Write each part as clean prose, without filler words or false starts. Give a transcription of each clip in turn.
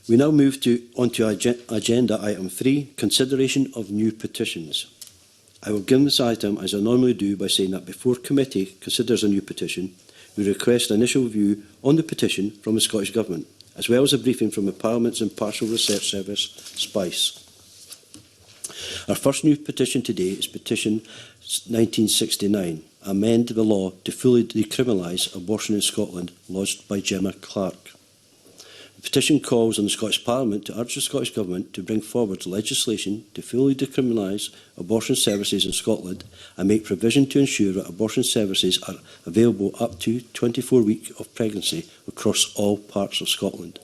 We now move on to agenda item 3, consideration of new petitions. I will begin this item as I normally do by saying that before committee considers a new petition, we request an initial view on the petition from the Scottish Government, as well as a briefing from the Parliament's Impartial Research Service, SPICE. Our first new petition today is Petition 1969, amend the law to fully decriminalise abortion in Scotland, lodged by Gemma Clark. The petition calls on the Scottish Parliament to urge the Scottish Government to bring forward legislation to fully decriminalise abortion services in Scotland and make provision to ensure that abortion services are available up to 24 weeks of pregnancy across all parts of Scotland.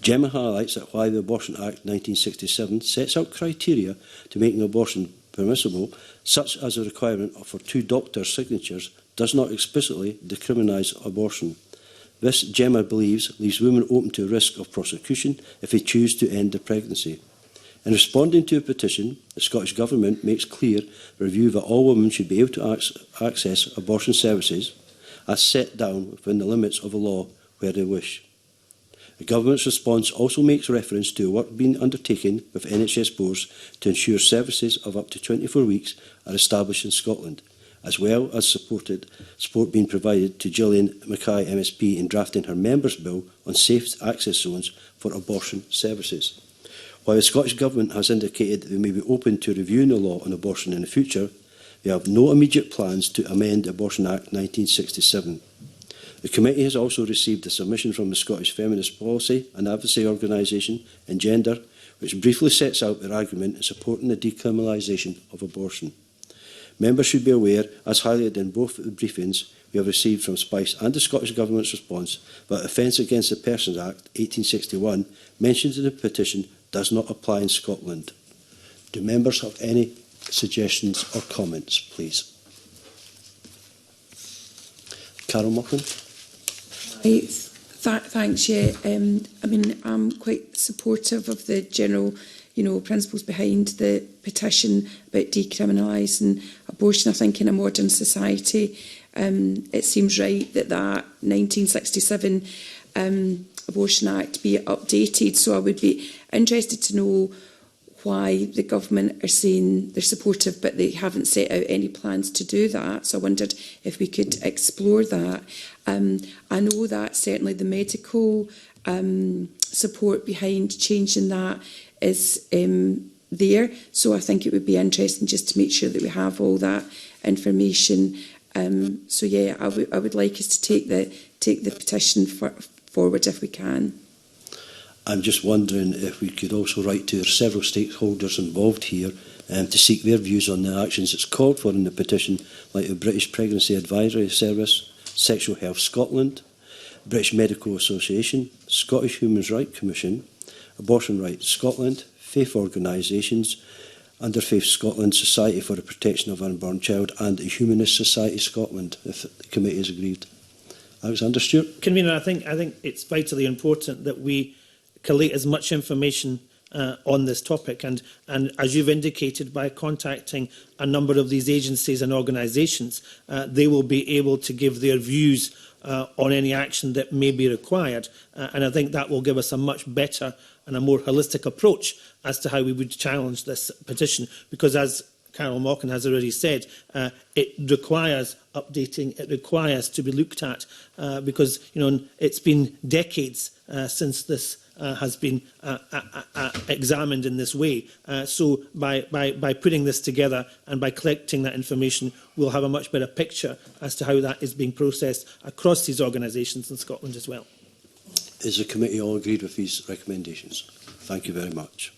Gemma highlights that while the Abortion Act 1967 sets out criteria to making abortion permissible, such as a requirement for 2 doctors' signatures, does not explicitly decriminalise abortion. This, Gemma believes, leaves women open to a risk of prosecution if they choose to end the pregnancy. In responding to a petition, the Scottish Government makes clear the review that all women should be able to access abortion services as set down within the limits of the law where they wish. The Government's response also makes reference to work being undertaken with NHS boards to ensure services of up to 24 weeks are established in Scotland, as well as support being provided to Gillian Mackay MSP in drafting her Members' Bill on safe access zones for abortion services. While the Scottish Government has indicated that they may be open to reviewing the law on abortion in the future, they have no immediate plans to amend the Abortion Act 1967. The committee has also received a submission from the Scottish Feminist Policy and Advocacy Organisation, Engender, which briefly sets out their argument in supporting the decriminalisation of abortion. Members should be aware, as highlighted in both the briefings we have received from SPICE and the Scottish Government's response, that the Offence Against the Persons Act 1861 mentioned in the petition does not apply in Scotland. Do members have any suggestions or comments, please? Carol Mochan. Thanks, yeah. I mean, I'm quite supportive of the general principles behind the petition about decriminalising abortion. I think in a modern society, it seems right that 1967 Abortion Act be updated. So I would be interested to know why the government are saying they're supportive, but they haven't set out any plans to do that. So I wondered if we could explore that. I know that certainly the medical support behind changing that is there. So I think it would be interesting just to make sure that we have all that information. So yeah, I would like us to take the petition forward if we can. I'm just wondering if we could also write to several stakeholders involved here to seek their views on the actions that's called for in the petition, like the British Pregnancy Advisory Service, Sexual Health Scotland, British Medical Association, Scottish Human Rights Commission, Abortion Rights Scotland, faith organisations, Interfaith Scotland, Society for the Protection of Unborn Child, and the Humanist Society Scotland, if the committee is agreed. Alexander Stewart. Convener, I think it's vitally important that we collate as much information on this topic, and as you've indicated, by contacting a number of these agencies and organisations, they will be able to give their views on any action that may be required, and I think that will give us a much better and a more holistic approach as to how we would challenge this petition, because as Carol Mochan has already said, it requires updating, it requires to be looked at, because it's been decades since this has been examined in this way. So by putting this together and by collecting that information, we'll have a much better picture as to how that is being processed across these organisations in Scotland as well. Is the committee all agreed with these recommendations? Thank you very much.